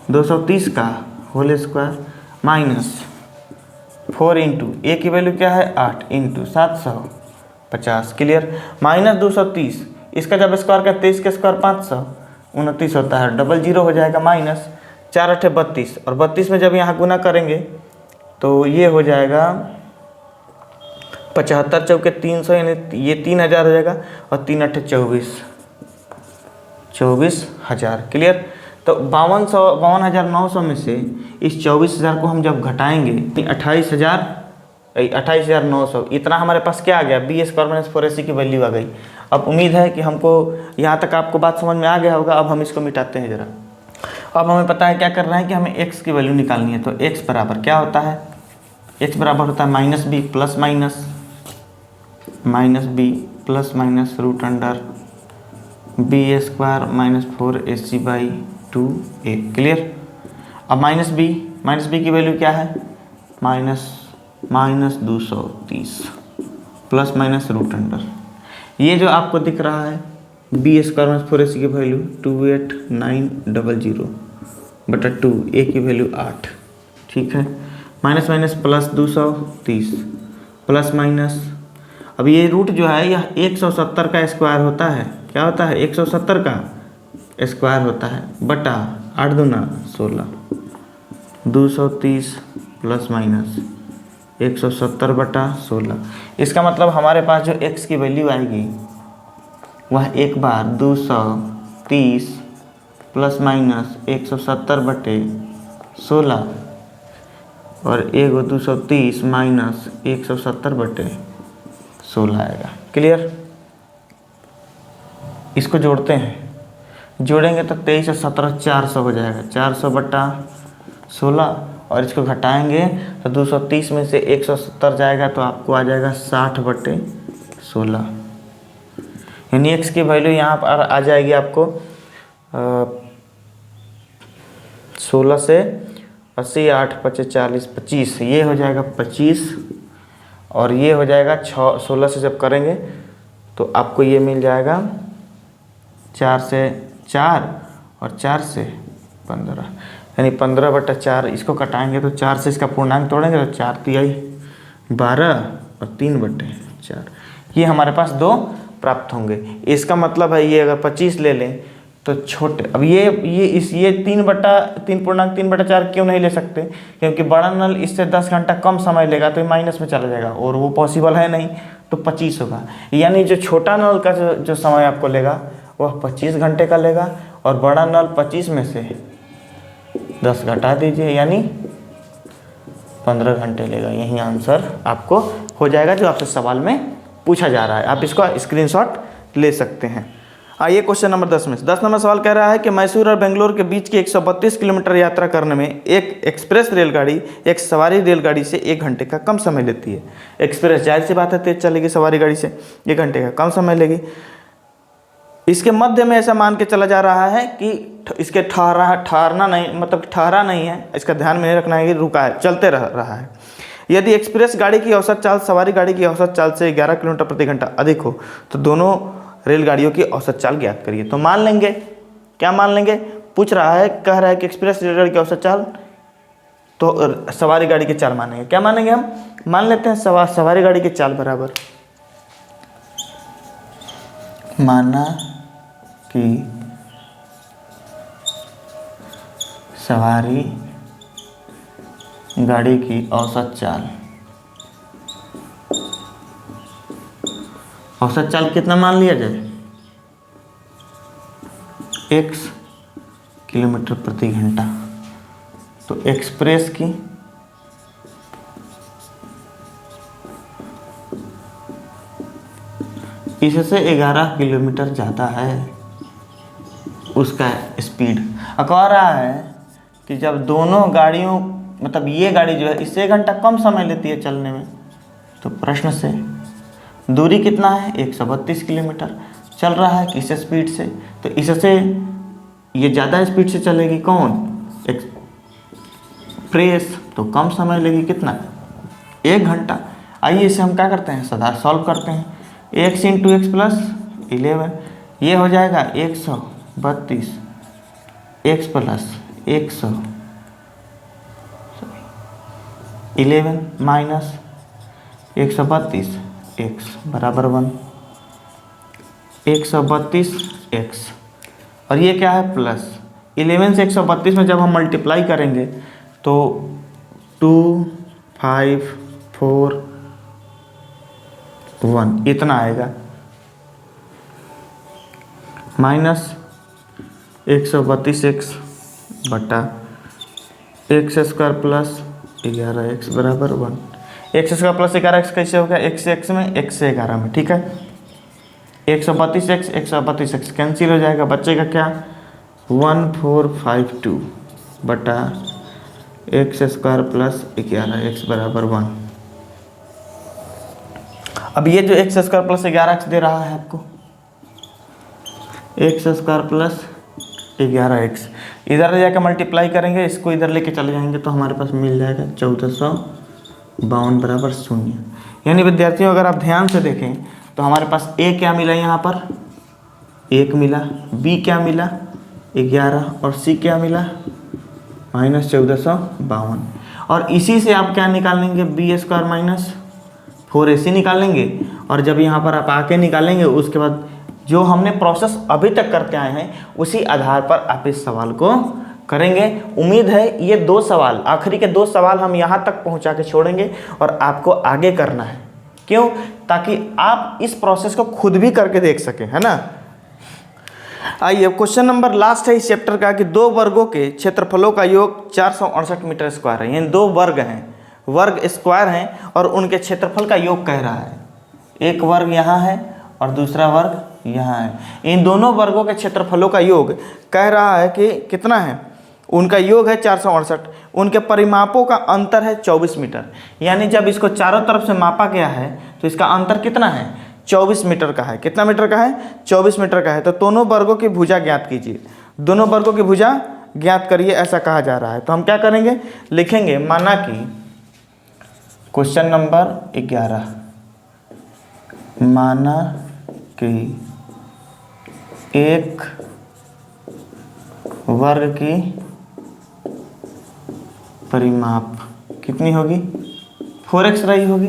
-230 का होल स्क्वायर -4 इंटू ए की वैल्यू क्या है 8 इंटू 750। क्लियर, -230 इसका जब स्क्वायर करते हैं इसका स्क्वायर 529 होता है, डबल जीरो हो जाएगा -4 8 32 और 32 में जब यहाँ गुना करेंगे तो ये हो जाएगा 75 चौके 300 यानी ये 3000 हो जाएगा और 3 8 24,000। क्लियर, तो 52,900 में से इस 24,000 को हम जब घटाएंगे 28,900, इतना हमारे पास क्या आ गया b² -4ac की वैल्यू आ गई। अब उम्मीद है कि हमको यहाँ तक आपको बात समझ में आ गया होगा। अब हम इसको मिटाते हैं ज़रा। अब हमें पता है क्या करना है कि हमें x की वैल्यू निकालनी है। तो x बराबर क्या होता है, x बराबर होता है -b plus minus root under b² -4ac/2a। Clear, अब -b की वैल्यू क्या है -230 प्लस माइनस रूट अंडर, ये जो आपको दिख रहा है b² -4ac की वैल्यू 28900/2, a की वैल्यू 8। ठीक है, minus minus plus 230 plus minus, अब ये रूट जो है यह 170 का स्क्वायर होता है। क्या होता है 170 का स्क्वायर होता है बटा 8 दूना 16, 230 प्लस माइनस 170/16। इसका मतलब हमारे पास जो x की वैल्यू आएगी वह एक बार 230 प्लस माइनस 170/16 और एगो 230 माइनस 170/16 आएगा। क्लियर, इसको जोड़ते हैं, जोड़ेंगे तो 23 और 17 400 हो जाएगा, 400/16 और इसको घटाएंगे तो 230 में से 170 जाएगा तो आपको आ जाएगा 60/16, यानी x की वैल्यू यहाँ पर आ जाएगी आपको 16 से 80 8 5 40 25, ये हो जाएगा 25 और ये हो जाएगा 16 से जब करेंगे तो आपको ये मिल जाएगा 4 से 4 और 4 से 15, यानी 15/4। इसको कटाएंगे तो 4 से इसका पूर्णांक तोड़ेंगे तो 4 तिहाई 12 और 3/4, ये हमारे पास दो प्राप्त होंगे। इसका मतलब है ये अगर 25 ले लें तो छोटे, अब ये 3/4 क्यों नहीं ले सकते, क्योंकि बड़ा नल इससे 10 घंटा कम समय लेगा तो ये माइनस में चला जाएगा और वो पॉसिबल है नहीं, तो 25 होगा। यानी जो छोटा नल का जो समय आपको लेगा वह 25 घंटे का लेगा और बड़ा नल 25 में से 10 घटा दीजिए यानी 15 घंटे लेगा। यही आंसर आपको हो जाएगा जो आपसे सवाल में पूछा जा रहा है। आप इसको स्क्रीनशॉट ले सकते हैं। आइए क्वेश्चन नंबर 10 में 10 नंबर सवाल कह रहा है कि मैसूर और बेंगलोर के बीच की 132 किलोमीटर यात्रा करने में एक एक्सप्रेस रेलगाड़ी एक सवारी रेलगाड़ी से 1 घंटे का कम समय लेती है। एक्सप्रेस जाहिर सी बात है तेज चलेगी, सवारी गाड़ी से 1 घंटे का कम समय लेगी। इसके मध्य में ऐसा मान के चला जा रहा है कि इसके ठहरना नहीं, मतलब ठहरा नहीं है, इसका ध्यान में नहीं रखना है कि रुका है, चलते रहा है। यदि एक्सप्रेस गाड़ी की औसत चाल सवारी गाड़ी की औसत चाल से 11 किलोमीटर प्रति घंटा अधिक हो तो दोनों रेलगाड़ियों की औसत चाल ज्ञात करिए। तो मान लेंगे, क्या मान लेंगे, पूछ रहा है, कह रहा है कि एक्सप्रेस रेलगाड़ी की औसत चाल, तो सवारी गाड़ी की चाल मानेंगे। क्या मानेंगे हम, मान लेते हैं सवारी गाड़ी की चाल बराबर, माना कि सवारी गाड़ी की औसत चाल, औसत चाल कितना मान लिया जाए, x किलोमीटर प्रति घंटा। तो एक्सप्रेस की इससे 11 किलोमीटर ज़्यादा है, उसका स्पीड। कह रहा है कि जब दोनों गाड़ियों मतलब ये गाड़ी जो है इससे 1 घंटा कम समय लेती है चलने में, तो प्रश्न से दूरी कितना है 132 किलोमीटर चल रहा है किस स्पीड से, तो इससे ये ज़्यादा स्पीड से चलेगी कौन एक्सप्रेस, तो कम समय लेगी कितना 1 घंटा। आइए इसे हम क्या करते हैं सदा सॉल्व करते हैं। x इंटू एक्स प्लस 11 ये हो जाएगा 132 x प्लस 111 माइनस 132 x बराबर 1, 132 x और ये क्या है प्लस 11 से 132 में जब हम मल्टीप्लाई करेंगे तो 2 5 4 1 इतना आएगा, माइनस 132 x बटा एक्स स्क्वायर प्लस 11x बराबर 1। एक्स स्क्वायर प्लस 11x कैसे हो गया x से x में x से 11 में, ठीक है। 132x 132x कैंसिल हो जाएगा, बचेगा क्या 1452 बटा एक्स स्क्वायर प्लस 11x बराबर 1। अब ये जो एक्स स्क्वायर प्लस 11x दे रहा है आपको एक्स स्क्वायर प्लस 11x, इधर जाकर मल्टीप्लाई करेंगे, इसको इधर लेके चले जाएंगे तो हमारे पास मिल जाएगा 1452 बराबर 0। यानी विद्यार्थियों अगर आप ध्यान से देखें तो हमारे पास a क्या मिला यहाँ पर 1 मिला, b क्या मिला 11 और c क्या मिला माइनस 1452। और इसी से आप क्या निकालेंगे बी स्क्वायर माइनस 4ac निकालेंगे, और जब यहाँ पर आप आके निकालेंगे उसके बाद जो हमने प्रोसेस अभी तक करते आए हैं उसी आधार पर आप इस सवाल को करेंगे। उम्मीद है ये 2 सवाल आखिरी के 2 सवाल हम यहाँ तक पहुँचा के छोड़ेंगे और आपको आगे करना है, क्यों, ताकि आप इस प्रोसेस को खुद भी करके देख सकें, है ना। आइए क्वेश्चन नंबर लास्ट है इस चैप्टर का कि 2 वर्गों के क्षेत्रफलों का योग 468 मीटर स्क्वायर है। यानी 2 वर्ग हैं, वर्ग स्क्वायर हैं और उनके क्षेत्रफल का योग कह रहा है। एक वर्ग यहाँ है और दूसरा वर्ग यहाँ है। इन दोनों वर्गों के क्षेत्रफलों का योग कह रहा है कि कितना है, उनका योग है 468, उनके परिमापों का अंतर है 24 मीटर। यानी जब इसको चारों तरफ से मापा गया है तो इसका अंतर कितना है 24 मीटर का है। कितना मीटर का है 24 मीटर का है। तो दोनों वर्गों की भुजा ज्ञात कीजिए, दोनों वर्गों की भुजा ज्ञात करिए ऐसा कहा जा रहा है। तो हम क्या करेंगे लिखेंगे, माना कि क्वेश्चन नंबर 11, माना कि एक वर्ग की परिमाप कितनी होगी 4x रही होगी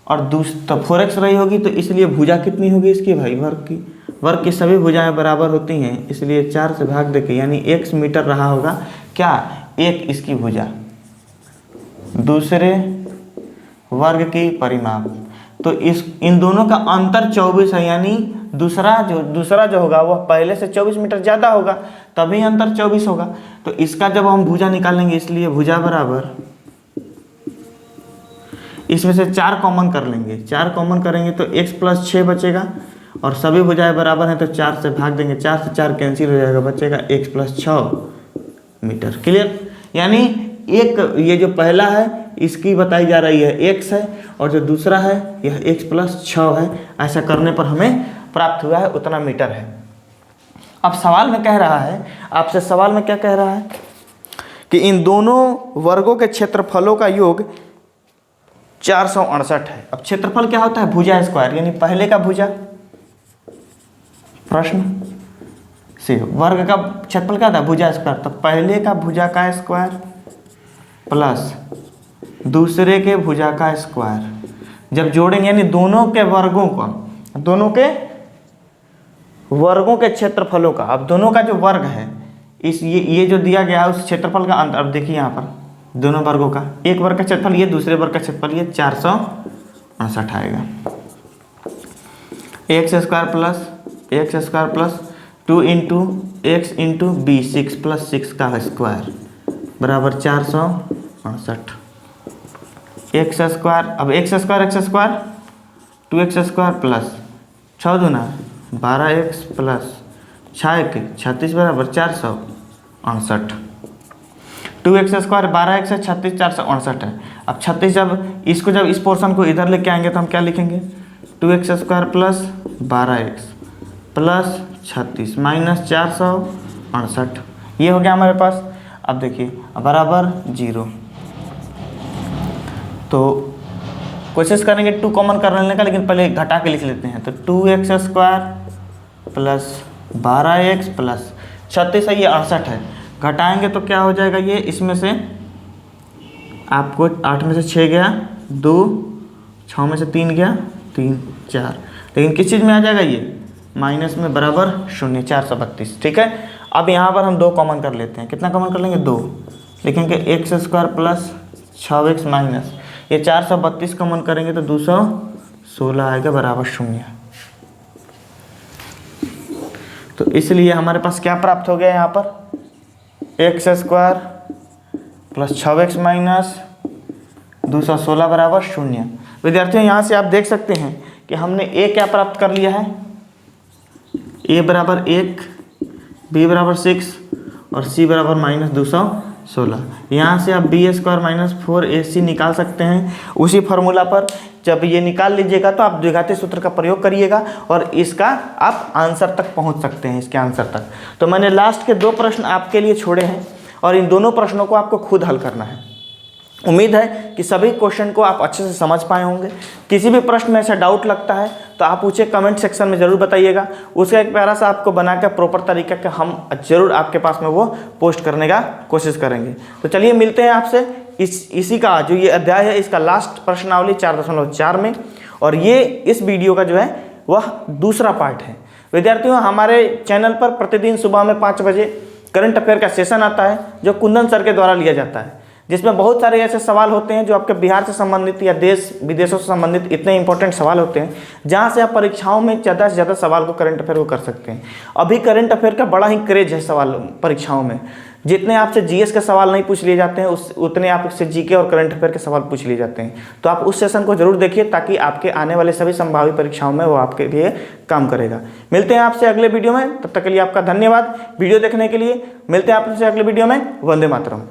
और तो 4x रही होगी, तो इसलिए भुजा कितनी होगी इसकी भाई वर्ग की सभी भुजाएं बराबर होती हैं, इसलिए 4 से भाग देके यानी x मीटर रहा होगा क्या एक इसकी भुजा। दूसरे वर्ग की परिमाप, तो इन दोनों का अंतर 24 है, यानी दूसरा जो होगा वह पहले से 24 मीटर ज़्यादा होगा, तभी अंतर 24 होगा। तो इसका जब हम भुजा निकालेंगे इसलिए भुजा बराबर, इसमें से 4 कॉमन कर लेंगे, 4 कॉमन करेंगे तो x प्लस 6 बचेगा और सभी भुजाएं बराबर हैं तो 4 से भाग देंगे, 4 से 4 कैंसिल हो जाएगा, बचेगा x प्लस 6 मीटर। क्लियर। यानी एक ये जो पहला है इसकी बताई जा रही है x है और जो दूसरा है यह x प्लस 6 है। ऐसा करने पर हमें प्राप्त हुआ है उतना मीटर है। अब सवाल में कह रहा है आपसे, सवाल में क्या कह रहा है कि इन दोनों वर्गों के क्षेत्रफलों का योग 468 है। अब क्षेत्रफल क्या होता है भुजा स्क्वायर, यानी पहले का भुजा, प्रश्न से वर्ग का क्षेत्रफल क्या था भुजा स्क्वायर, तो पहले का भुजा का स्क्वायर प्लस दूसरे के भुजा का स्क्वायर जब जोड़ेंगे, यानी दोनों के वर्गों के क्षेत्रफलों का, अब दोनों का जो वर्ग है इस ये जो दिया गया है उस क्षेत्रफल का अंतर। अब देखिए यहाँ पर दोनों वर्गों का, एक वर्ग का क्षेत्रफल ये, दूसरे वर्ग का क्षेत्रफल ये 468 आएगा। X square plus 2 into X into B 6 plus 6 का स्क्वायर बराबर 468 एक्स स्क्वायर। अब X square 2x square plus 6 दूना 12x प्लस 6 36 बराबर 468। 2x स्क्वायर 12x है, 36 468 है। अब 36 जब इस पोर्शन को इधर लेके आएंगे तो हम क्या लिखेंगे, 2x square plus 12x plus 36 minus 468, ये हो गया हमारे पास। अब देखिए बराबर 0, तो कोशिश करेंगे 2 कॉमन कर लेने का, लेकिन पहले घटा के लिख लेते हैं। तो 2x square plus 12x plus 36 है, ये 68 है, घटाएंगे तो क्या हो जाएगा, ये इसमें से आपको 8 में से 6 गया 2, 6 में से 3 गया 3 4, लेकिन किस चीज़ में आ जाएगा, ये माइनस में बराबर 0 432। ठीक है, अब यहाँ पर हम 2 कॉमन कर लेते हैं। कितना कॉमन कर लेंगे, 2, लिखेंगे x square plus 6x minus ये 432 कॉमन करेंगे तो 216 आएगा बराबर 0। तो इसलिए हमारे पास क्या प्राप्त हो गया यहाँ पर, x square plus 6x minus 216 बराबर 0। विद्यार्थियों यहाँ से आप देख सकते हैं कि हमने a क्या प्राप्त कर लिया है, a बराबर 1, b बराबर 6 और c बराबर माइनस 216। यहाँ से आप बी स्क्वायर माइनस 4ac निकाल सकते हैं। उसी फार्मूला पर जब ये निकाल लीजिएगा तो आप द्विघाती सूत्र का प्रयोग करिएगा और इसका आप आंसर तक पहुँच सकते हैं, इसके आंसर तक। तो मैंने लास्ट के 2 प्रश्न आपके लिए छोड़े हैं और इन दोनों प्रश्नों को आपको खुद हल करना है। उम्मीद है कि सभी क्वेश्चन को आप अच्छे से समझ पाए होंगे। किसी भी प्रश्न में ऐसा डाउट लगता है तो आप मुझे कमेंट सेक्शन में ज़रूर बताइएगा, उसका एक प्यारा सा आपको बनाकर प्रॉपर तरीके का हम ज़रूर आपके पास में वो पोस्ट करने का कोशिश करेंगे। तो चलिए मिलते हैं आपसे इसी का जो ये अध्याय है इसका लास्ट प्रश्नावली 4.4 में, और ये इस वीडियो का जो है वह दूसरा पार्ट है। विद्यार्थियों, हमारे चैनल पर प्रतिदिन सुबह में 5 बजे करंट अफेयर का सेशन आता है जो कुंदन सर के द्वारा लिया जाता है, जिसमें बहुत सारे ऐसे सवाल होते हैं जो आपके बिहार से संबंधित या देश विदेशों से संबंधित इतने इंपॉर्टेंट सवाल होते हैं जहां से आप परीक्षाओं में ज़्यादा से ज़्यादा सवाल को करंट अफेयर को कर सकते हैं। अभी करंट अफेयर का बड़ा ही क्रेज है सवाल परीक्षाओं में। जितने आपसे जीएस के सवाल नहीं पूछ लिए जाते हैं उतने आपसे जीके और करंट अफेयर के सवाल पूछ लिए जाते हैं। तो आप उस सेशन को जरूर देखिए ताकि आपके आने वाले सभी संभावित परीक्षाओं में वो आपके लिए काम करेगा। मिलते हैं आपसे अगले वीडियो में, तब तक के लिए आपका धन्यवाद वीडियो देखने के लिए। मिलते हैं आपसे अगले वीडियो में। वंदे मातरम।